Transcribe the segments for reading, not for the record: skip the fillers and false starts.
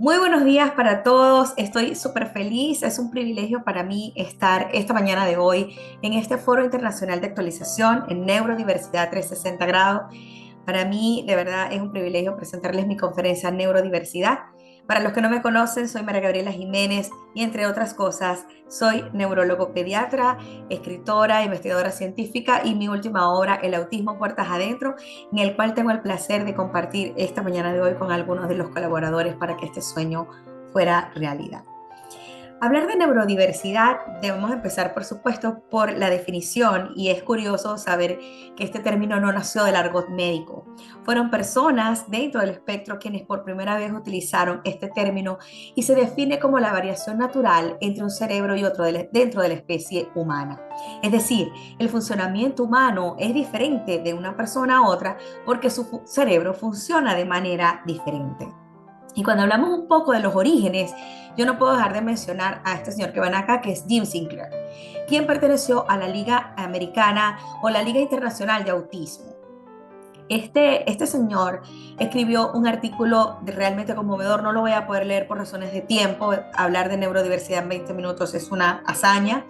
Muy buenos días para todos. Estoy súper feliz. Es un privilegio para mí estar esta mañana de hoy en este Foro Internacional de Actualización en Neurodiversidad 360 grados. Para mí, de verdad, es un privilegio presentarles mi conferencia Neurodiversidad. Para los que no me conocen, soy María Gabriela Jiménez y, entre otras cosas, soy neurólogo pediatra, escritora, investigadora científica y mi última obra, El autismo puertas adentro, en el cual tengo el placer de compartir esta mañana de hoy con algunos de los colaboradores para que este sueño fuera realidad. Hablar de neurodiversidad, debemos empezar, por supuesto, por la definición, y es curioso saber que este término no nació del argot médico. Fueron personas dentro del espectro quienes por primera vez utilizaron este término y se define como la variación natural entre un cerebro y otro dentro de la especie humana. Es decir, el funcionamiento humano es diferente de una persona a otra porque su cerebro funciona de manera diferente. Y cuando hablamos un poco de los orígenes, yo no puedo dejar de mencionar a este señor que van acá, que es Jim Sinclair, quien perteneció a la Liga Americana o la Liga Internacional de Autismo. Este señor escribió un artículo realmente conmovedor. No lo voy a poder leer por razones de tiempo. Hablar de neurodiversidad en 20 minutos es una hazaña.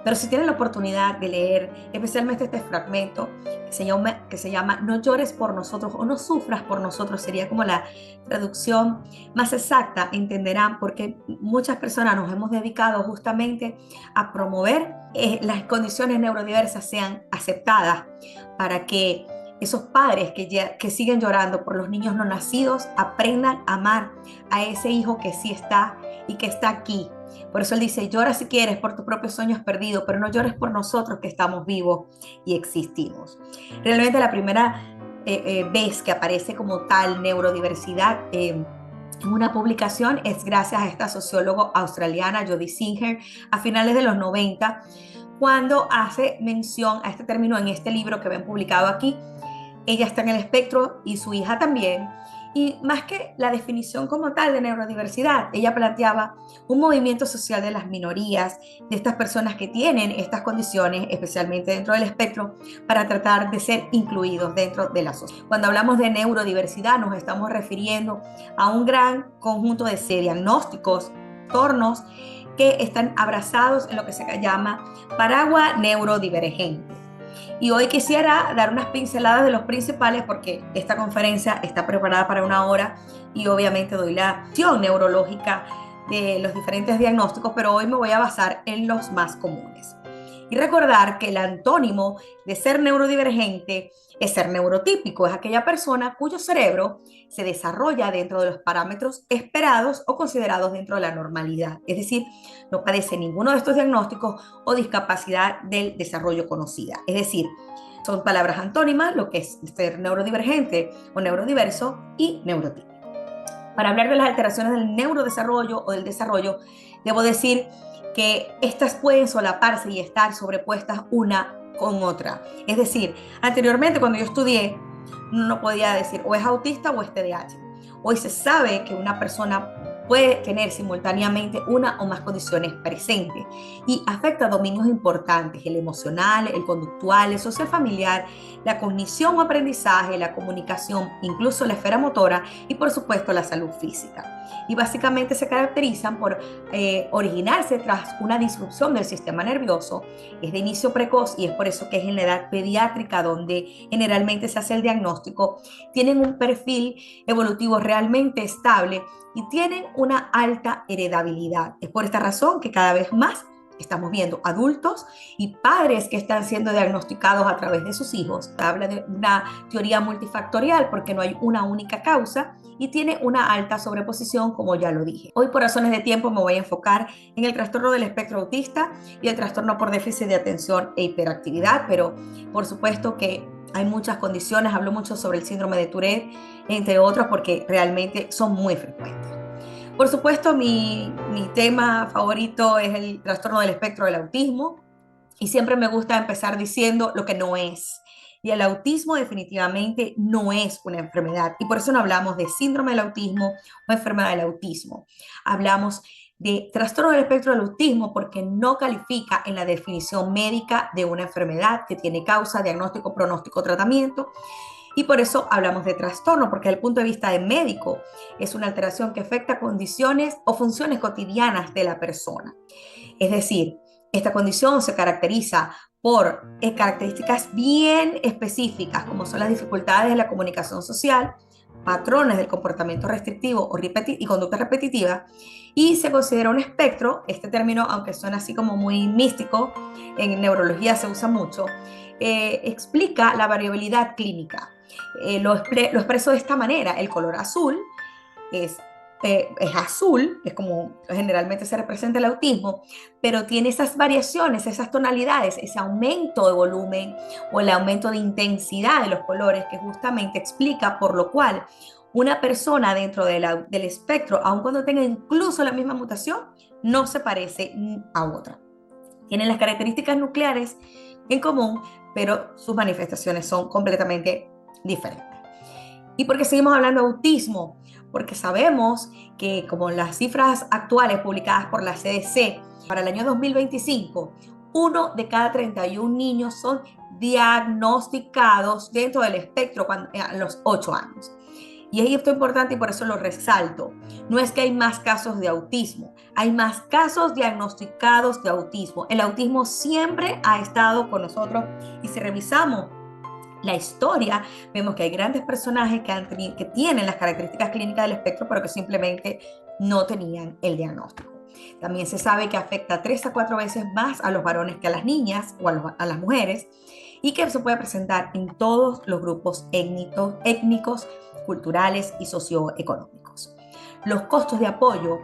Pero si tienen la oportunidad de leer especialmente este fragmento que se llama No llores por nosotros o no sufras por nosotros, sería como la traducción más exacta, entenderán, porque muchas personas nos hemos dedicado justamente a promover las condiciones neurodiversas sean aceptadas para que esos padres que siguen llorando por los niños no nacidos aprendan a amar a ese hijo que sí está y que está aquí. Por eso él dice, llora si quieres por tus propios sueños perdidos, pero no llores por nosotros que estamos vivos y existimos. Realmente la primera vez que aparece como tal neurodiversidad en una publicación es gracias a esta socióloga australiana, Jodie Singer, a finales de los 90, cuando hace mención a este término en este libro que ven publicado aquí. Ella está en el espectro y su hija también. Y más que la definición como tal de neurodiversidad, ella planteaba un movimiento social de las minorías, de estas personas que tienen estas condiciones, especialmente dentro del espectro, para tratar de ser incluidos dentro de la sociedad. Cuando hablamos de neurodiversidad, nos estamos refiriendo a un gran conjunto de diagnósticos, tornos, que están abrazados en lo que se llama paraguas neurodivergente. Y hoy quisiera dar unas pinceladas de los principales porque esta conferencia está preparada para una hora y obviamente doy la acción neurológica de los diferentes diagnósticos, pero hoy me voy a basar en los más comunes. Y recordar que el antónimo de ser neurodivergente es ser neurotípico, es aquella persona cuyo cerebro se desarrolla dentro de los parámetros esperados o considerados dentro de la normalidad. Es decir, no padece ninguno de estos diagnósticos o discapacidad del desarrollo conocida. Es decir, son palabras antónimas, lo que es ser neurodivergente o neurodiverso y neurotípico. Para hablar de las alteraciones del neurodesarrollo o del desarrollo, debo decir que estas pueden solaparse y estar sobrepuestas una con otra. Es decir, anteriormente cuando yo estudié, no podía decir o es autista o es TDAH. Hoy se sabe que una persona puede tener simultáneamente una o más condiciones presentes y afecta a dominios importantes: el emocional, el conductual, el social familiar, la cognición o aprendizaje, la comunicación, incluso la esfera motora y por supuesto la salud física. Y básicamente se caracterizan por originarse tras una disrupción del sistema nervioso. Es de inicio precoz y es por eso que es en la edad pediátrica donde generalmente se hace el diagnóstico. Tienen un perfil evolutivo realmente estable y tienen una alta heredabilidad. Es por esta razón que cada vez más estamos viendo adultos y padres que están siendo diagnosticados a través de sus hijos. Habla de una teoría multifactorial porque no hay una única causa y tiene una alta sobreposición, como ya lo dije. Hoy, por razones de tiempo, me voy a enfocar en el trastorno del espectro autista y el trastorno por déficit de atención e hiperactividad, pero por supuesto que hay muchas condiciones. Hablo mucho sobre el síndrome de Tourette, entre otros, porque realmente son muy frecuentes. Por supuesto, mi tema favorito es el trastorno del espectro del autismo y siempre me gusta empezar diciendo lo que no es. Y el autismo definitivamente no es una enfermedad y por eso no hablamos de síndrome del autismo o enfermedad del autismo. Hablamos de trastorno del espectro del autismo porque no califica en la definición médica de una enfermedad que tiene causa, diagnóstico, pronóstico, tratamiento Y por eso hablamos de trastorno, porque desde el punto de vista de médico es una alteración que afecta condiciones o funciones cotidianas de la persona. Es decir, esta condición se caracteriza por características bien específicas, como son las dificultades de la comunicación social, patrones del comportamiento restrictivo y conducta repetitiva, y se considera un espectro. Este término, aunque suena así como muy místico, en neurología se usa mucho, explica la variabilidad clínica. Lo expreso de esta manera: el color azul es, es azul, es como generalmente se representa el autismo, pero tiene esas variaciones, esas tonalidades, ese aumento de volumen o el aumento de intensidad de los colores, que justamente explica por lo cual una persona dentro del espectro, aun cuando tenga incluso la misma mutación, no se parece a otra. Tienen las características nucleares en común, pero sus manifestaciones son completamente diferentes. ¿Y por qué seguimos hablando de autismo? Porque sabemos que, como las cifras actuales publicadas por la CDC para el año 2025, 1 de cada 31 niños son diagnosticados dentro del espectro a los 8 años. Y ahí esto es importante y por eso lo resalto. No es que hay más casos de autismo, hay más casos diagnosticados de autismo. El autismo siempre ha estado con nosotros, y si revisamos la historia, vemos que hay grandes personajes que tienen las características clínicas del espectro, pero que simplemente no tenían el diagnóstico. También se sabe que afecta 3 a 4 veces más a los varones que a las niñas o a las mujeres, y que se puede presentar en todos los grupos étnicos, culturales y socioeconómicos. Los costos de apoyo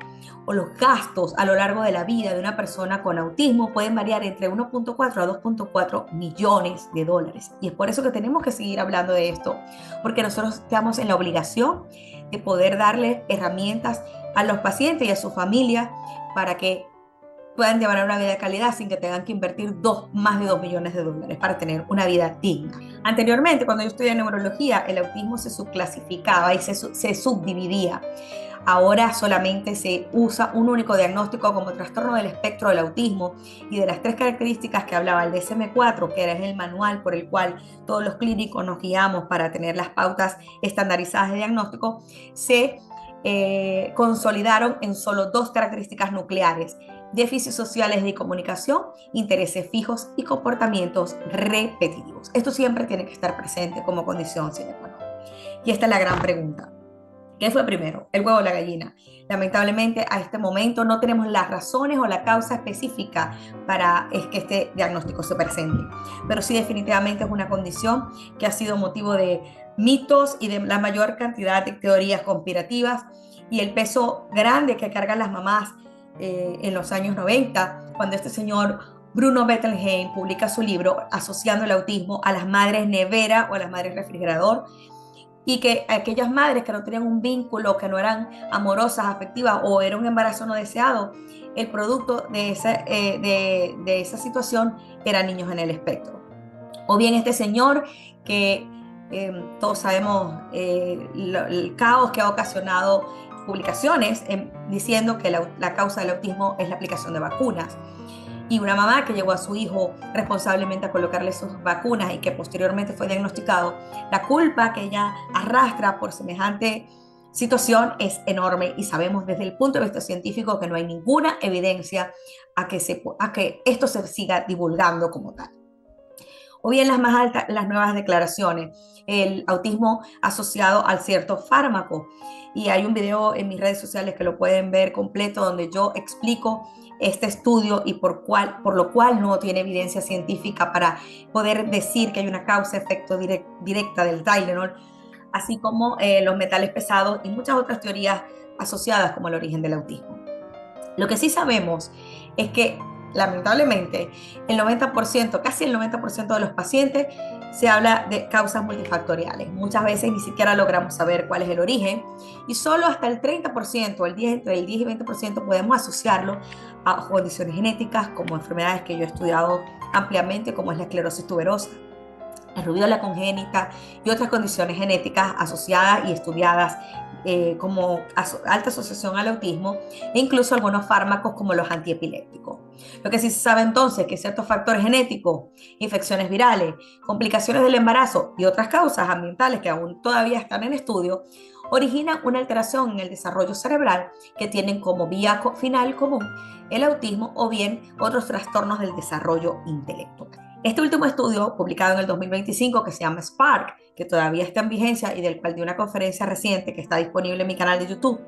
o los gastos a lo largo de la vida de una persona con autismo pueden variar entre 1.4 a 2.4 millones de dólares. Y es por eso que tenemos que seguir hablando de esto, porque nosotros estamos en la obligación de poder darle herramientas a los pacientes y a su familia para que puedan llevar una vida de calidad sin que tengan que invertir más de 2 millones de dólares para tener una vida digna. Anteriormente, cuando yo estudié neurología, el autismo se subclasificaba y se subdividía. Ahora solamente se usa un único diagnóstico como trastorno del espectro del autismo, y de las 3 características que hablaba el DSM-4, que era el manual por el cual todos los clínicos nos guiamos para tener las pautas estandarizadas de diagnóstico, se consolidaron en solo 2 características nucleares: déficits sociales de comunicación, intereses fijos y comportamientos repetitivos. Esto siempre tiene que estar presente como condición sine qua non. Y esta es la gran pregunta: ¿qué fue primero, el huevo o la gallina? Lamentablemente, a este momento no tenemos las razones o la causa específica para que este diagnóstico se presente, pero sí definitivamente es una condición que ha sido motivo de mitos y de la mayor cantidad de teorías conspirativas, y el peso grande que cargan las mamás en los años 90, cuando este señor Bruno Bettelheim publica su libro asociando el autismo a las madres nevera o a las madres refrigerador, y que aquellas madres que no tenían un vínculo, que no eran amorosas, afectivas, o era un embarazo no deseado, el producto de esa situación eran niños en el espectro. O bien este señor que todos sabemos el caos que ha ocasionado publicaciones diciendo que la causa del autismo es la aplicación de vacunas. Y una mamá que llevó a su hijo responsablemente a colocarle sus vacunas y que posteriormente fue diagnosticado, la culpa que ella arrastra por semejante situación es enorme, y sabemos desde el punto de vista científico que no hay ninguna evidencia a que esto se siga divulgando como tal. O bien las más altas, las nuevas declaraciones, el autismo asociado al cierto fármaco. Y hay un video en mis redes sociales que lo pueden ver completo, donde yo explico este estudio y por lo cual no tiene evidencia científica para poder decir que hay una causa-efecto directa del Tylenol, así como los metales pesados y muchas otras teorías asociadas como el origen del autismo. Lo que sí sabemos es que, lamentablemente, el 90%, casi el 90% de los pacientes se habla de causas multifactoriales. Muchas veces ni siquiera logramos saber cuál es el origen, y solo hasta el 30%, entre el 10 y 20% podemos asociarlo a condiciones genéticas como enfermedades que yo he estudiado ampliamente, como es la esclerosis tuberosa, la rubiola congénita y otras condiciones genéticas asociadas y estudiadas como alta asociación al autismo e incluso algunos fármacos como los antiepilépticos. Lo que sí se sabe entonces es que ciertos factores genéticos, infecciones virales, complicaciones del embarazo y otras causas ambientales que aún todavía están en estudio originan una alteración en el desarrollo cerebral que tienen como vía final común el autismo o bien otros trastornos del desarrollo intelectual. Este último estudio, publicado en el 2025, que se llama Spark, que todavía está en vigencia y del cual di una conferencia reciente que está disponible en mi canal de YouTube,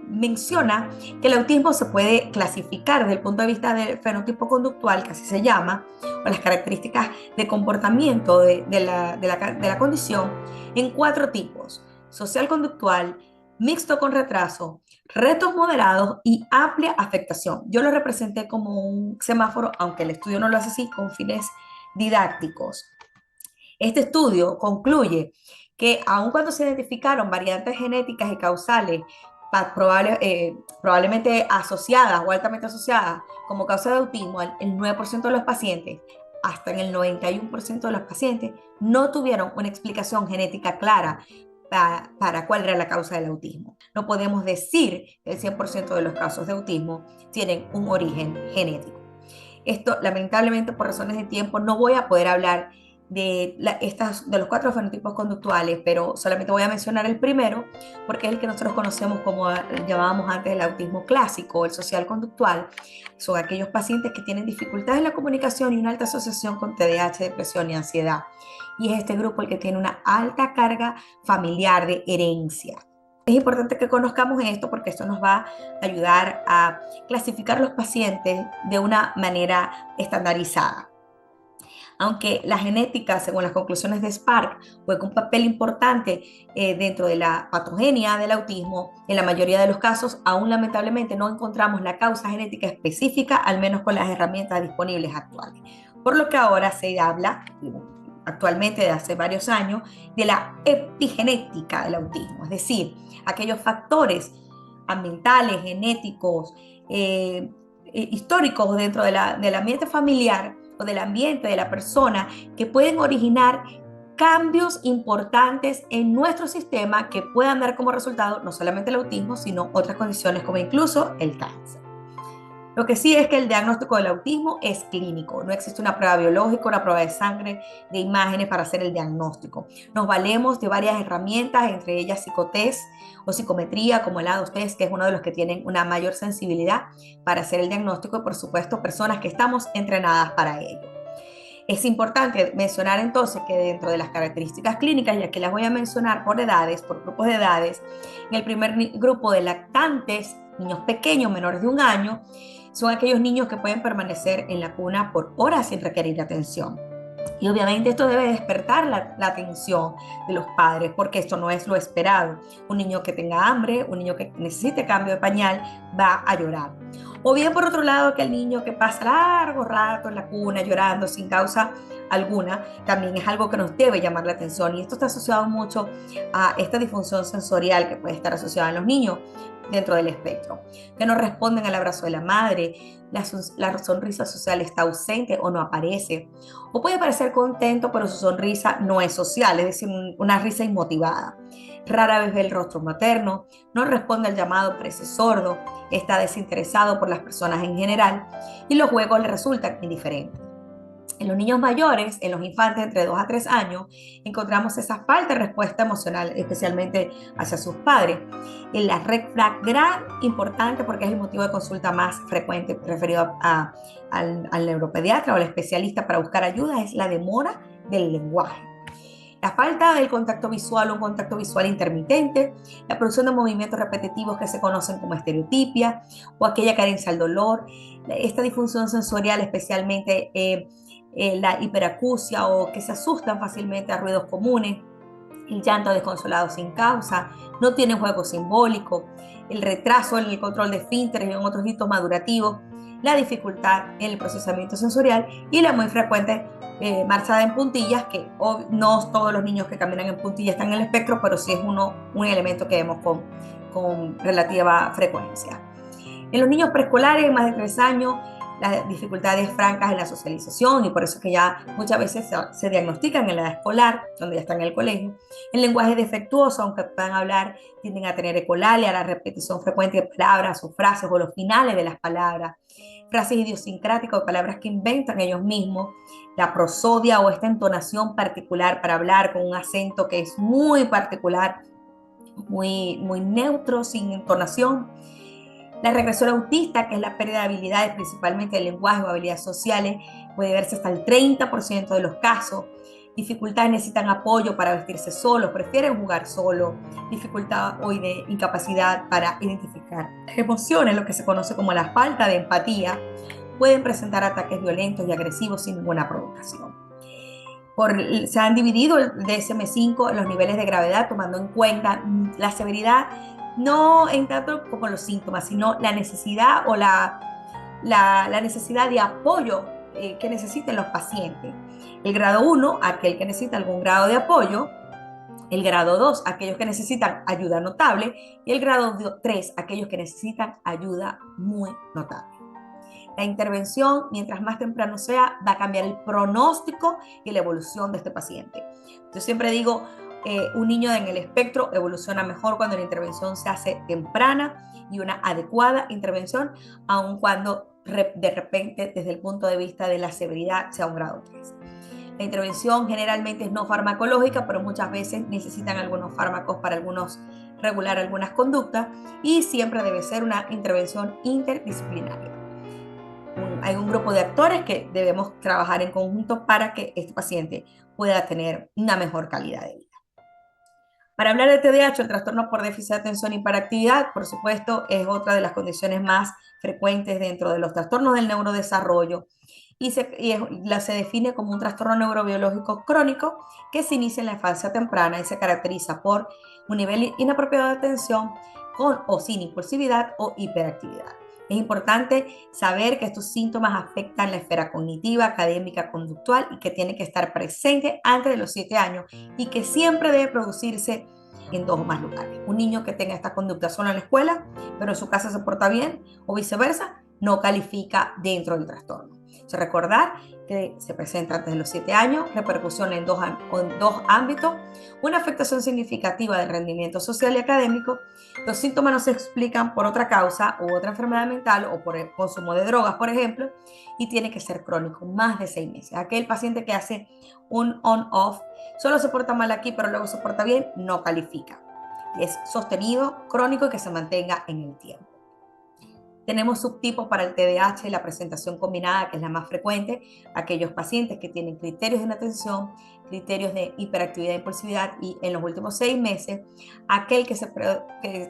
menciona que el autismo se puede clasificar desde el punto de vista del fenotipo conductual, que así se llama, o las características de comportamiento de la condición, en 4 tipos: social conductual, mixto con retraso, retos moderados y amplia afectación. Yo lo representé como un semáforo, aunque el estudio no lo hace así, con fines didácticos. Este estudio concluye que aun cuando se identificaron variantes genéticas y causales probablemente asociadas o altamente asociadas como causa de autismo, el 9% de los pacientes, hasta en el 91% de los pacientes, no tuvieron una explicación genética clara para cuál era la causa del autismo. No podemos decir que el 100% de los casos de autismo tienen un origen genético. Esto, lamentablemente, por razones de tiempo, no voy a poder hablar de los 4 fenotipos conductuales, pero solamente voy a mencionar el primero, porque es el que nosotros conocemos como llamábamos antes el autismo clásico, el social conductual. Son aquellos pacientes que tienen dificultades en la comunicación y una alta asociación con TDAH, depresión y ansiedad. Y es este grupo el que tiene una alta carga familiar de herencia. Es importante que conozcamos esto porque esto nos va a ayudar a clasificar los pacientes de una manera estandarizada. Aunque la genética, según las conclusiones de Spark, juega un papel importante dentro de la patogenia del autismo, en la mayoría de los casos, aún lamentablemente no encontramos la causa genética específica, al menos con las herramientas disponibles actuales. Por lo que ahora se habla, actualmente de hace varios años, de la epigenética del autismo, es decir, aquellos factores ambientales, genéticos, históricos dentro del ambiente familiar o del ambiente de la persona que pueden originar cambios importantes en nuestro sistema que puedan dar como resultado no solamente el autismo, sino otras condiciones como incluso el cáncer. Lo que sí es que el diagnóstico del autismo es clínico. No existe una prueba biológica, una prueba de sangre, de imágenes para hacer el diagnóstico. Nos valemos de varias herramientas, entre ellas psicotest o psicometría, como el ADOS test, que es uno de los que tienen una mayor sensibilidad para hacer el diagnóstico y, por supuesto, personas que estamos entrenadas para ello. Es importante mencionar entonces que dentro de las características clínicas, y aquí las voy a mencionar por edades, por grupos de edades, en el primer grupo de lactantes, niños pequeños, menores de 1 año, son aquellos niños que pueden permanecer en la cuna por horas sin requerir atención. Y obviamente esto debe despertar la atención de los padres, porque esto no es lo esperado. Un niño que tenga hambre, un niño que necesite cambio de pañal, va a llorar. O bien, por otro lado, que el niño que pasa largo rato en la cuna llorando sin causa alguna, también es algo que nos debe llamar la atención. Y esto está asociado mucho a esta disfunción sensorial que puede estar asociada en los niños dentro del espectro, que no responden al abrazo de la madre, la sonrisa social está ausente o no aparece, o puede parecer contento, pero su sonrisa no es social, es decir, una risa inmotivada. Rara vez ve el rostro materno, no responde al llamado, parece sordo, está desinteresado por las personas en general y los juegos le resultan indiferentes. En los niños mayores, en los infantes entre 2 a 3 años, encontramos esa falta de respuesta emocional, especialmente hacia sus padres. En la red flag gran importante, porque es el motivo de consulta más frecuente referido al neuropediatra o al especialista para buscar ayuda, es la demora del lenguaje. La falta del contacto visual o un contacto visual intermitente, la producción de movimientos repetitivos que se conocen como estereotipia o aquella carencia al dolor, esta disfunción sensorial especialmente la hiperacusia o que se asustan fácilmente a ruidos comunes, el llanto desconsolado sin causa, no tienen juego simbólico, el retraso en el control de esfínteres y en otros hitos madurativos, la dificultad en el procesamiento sensorial y la muy frecuente marchada en puntillas, que no todos los niños que caminan en puntillas están en el espectro, pero sí es un elemento que vemos con relativa frecuencia. En los niños preescolares, más de 3 años, las dificultades francas en la socialización, y por eso es que ya muchas veces se diagnostican en la edad escolar, donde ya están en el colegio. El lenguaje defectuoso, aunque puedan hablar, tienden a tener ecolalia, la repetición frecuente de palabras o frases o los finales de las palabras, frases idiosincráticas o palabras que inventan ellos mismos, la prosodia o esta entonación particular para hablar con un acento que es muy particular, muy neutro, sin entonación. La regresión autista, que es la pérdida de habilidades, principalmente de lenguaje o habilidades sociales, puede verse hasta el 30% de los casos. Dificultades, necesitan apoyo para vestirse solos, prefieren jugar solo. Dificultad o de incapacidad para identificar emociones, lo que se conoce como la falta de empatía. Pueden presentar ataques violentos y agresivos sin ninguna provocación. Se han dividido el DSM-5 los niveles de gravedad, tomando en cuenta la severidad, no en tanto como los síntomas, sino la necesidad o la necesidad de apoyo que necesiten los pacientes. El grado 1, aquel que necesita algún grado de apoyo. El grado 2, aquellos que necesitan ayuda notable. Y el grado 3, aquellos que necesitan ayuda muy notable. La intervención, mientras más temprano sea, va a cambiar el pronóstico y la evolución de este paciente. Yo siempre digo, un niño en el espectro evoluciona mejor cuando la intervención se hace temprana y una adecuada intervención, aun cuando de repente, desde el punto de vista de la severidad, sea un grado 3. La intervención generalmente es no farmacológica, pero muchas veces necesitan algunos fármacos para regular algunas conductas, y siempre debe ser una intervención interdisciplinaria. Hay un grupo de actores que debemos trabajar en conjunto para que este paciente pueda tener una mejor calidad de vida. Para hablar de TDAH, el trastorno por déficit de atención y hiperactividad, por supuesto, es otra de las condiciones más frecuentes dentro de los trastornos del neurodesarrollo, y se define como un trastorno neurobiológico crónico que se inicia en la infancia temprana y se caracteriza por un nivel inapropiado de atención con o sin impulsividad o hiperactividad. Es importante saber que estos síntomas afectan la esfera cognitiva, académica, conductual, y que tiene que estar presente antes de los 7 años y que siempre debe producirse en 2 o más lugares. Un niño que tenga esta conducta solo en la escuela, pero en su casa se porta bien, o viceversa, no califica dentro del trastorno. Recordar que se presenta antes de los 7 años, repercusión en dos ámbitos, una afectación significativa del rendimiento social y académico. Los síntomas no se explican por otra causa u otra enfermedad mental o por el consumo de drogas, por ejemplo, y tiene que ser crónico, más de 6 meses. Aquel paciente que hace un on-off, solo se porta mal aquí, pero luego se porta bien, no califica. Es sostenido, crónico y que se mantenga en el tiempo. Tenemos subtipos para el TDAH, la presentación combinada, que es la más frecuente, aquellos pacientes que tienen criterios de inatención, criterios de hiperactividad e impulsividad, y en los últimos 6 meses, aquel que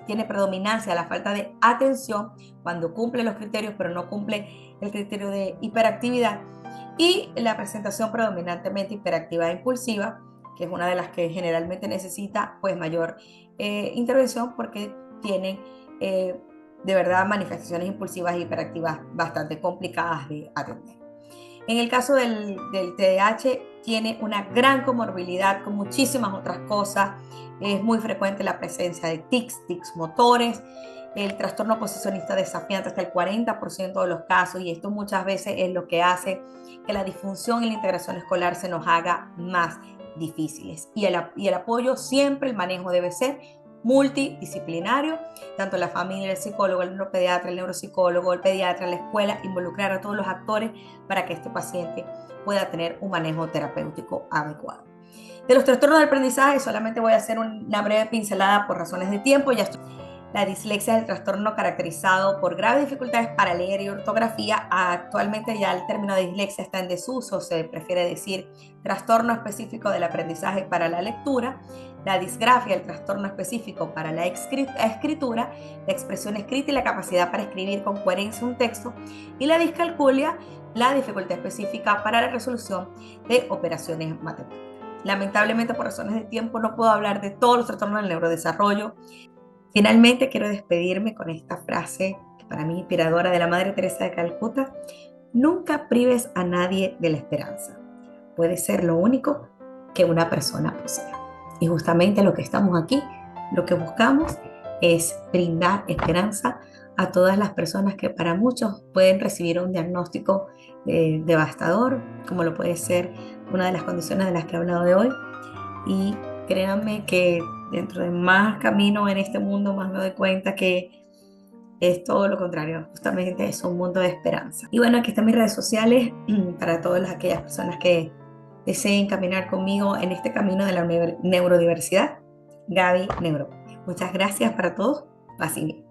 tiene predominancia a la falta de atención cuando cumple los criterios, pero no cumple el criterio de hiperactividad, y la presentación predominantemente hiperactiva e impulsiva, que es una de las que generalmente necesita pues mayor intervención porque tienen de verdad manifestaciones impulsivas e hiperactivas bastante complicadas de atender. En el caso del TDAH, tiene una gran comorbilidad con muchísimas otras cosas. Es muy frecuente la presencia de tics motores, el trastorno posicionista desafiante hasta el 40% de los casos, y esto muchas veces es lo que hace que la disfunción y la integración escolar se nos haga más difíciles. Y el apoyo siempre, el manejo debe ser multidisciplinario, tanto la familia, el psicólogo, el neuropediatra, el neuropsicólogo, el pediatra, la escuela, involucrar a todos los actores para que este paciente pueda tener un manejo terapéutico adecuado. De los trastornos del aprendizaje solamente voy a hacer una breve pincelada por razones de tiempo. La dislexia es el trastorno caracterizado por graves dificultades para leer y ortografía. Actualmente ya el término de dislexia está en desuso, se prefiere decir trastorno específico del aprendizaje para la lectura. La disgrafia, el trastorno específico para la escritura, la expresión escrita y la capacidad para escribir con coherencia un texto. Y la discalculia, la dificultad específica para la resolución de operaciones matemáticas. Lamentablemente, por razones de tiempo, no puedo hablar de todos los trastornos del neurodesarrollo. Finalmente, quiero despedirme con esta frase que para mí es inspiradora, de la Madre Teresa de Calcuta: nunca prives a nadie de la esperanza. Puede ser lo único que una persona posea. Y justamente lo que estamos aquí, lo que buscamos es brindar esperanza a todas las personas que para muchos pueden recibir un diagnóstico devastador, como lo puede ser una de las condiciones de las que he hablado de hoy. Y créanme que dentro de más camino en este mundo, más me doy cuenta que es todo lo contrario, justamente es un mundo de esperanza. Y bueno, aquí están mis redes sociales para todas aquellas personas que deseen caminar conmigo en este camino de la neurodiversidad. Gaby Neuro. Muchas gracias para todos. Así.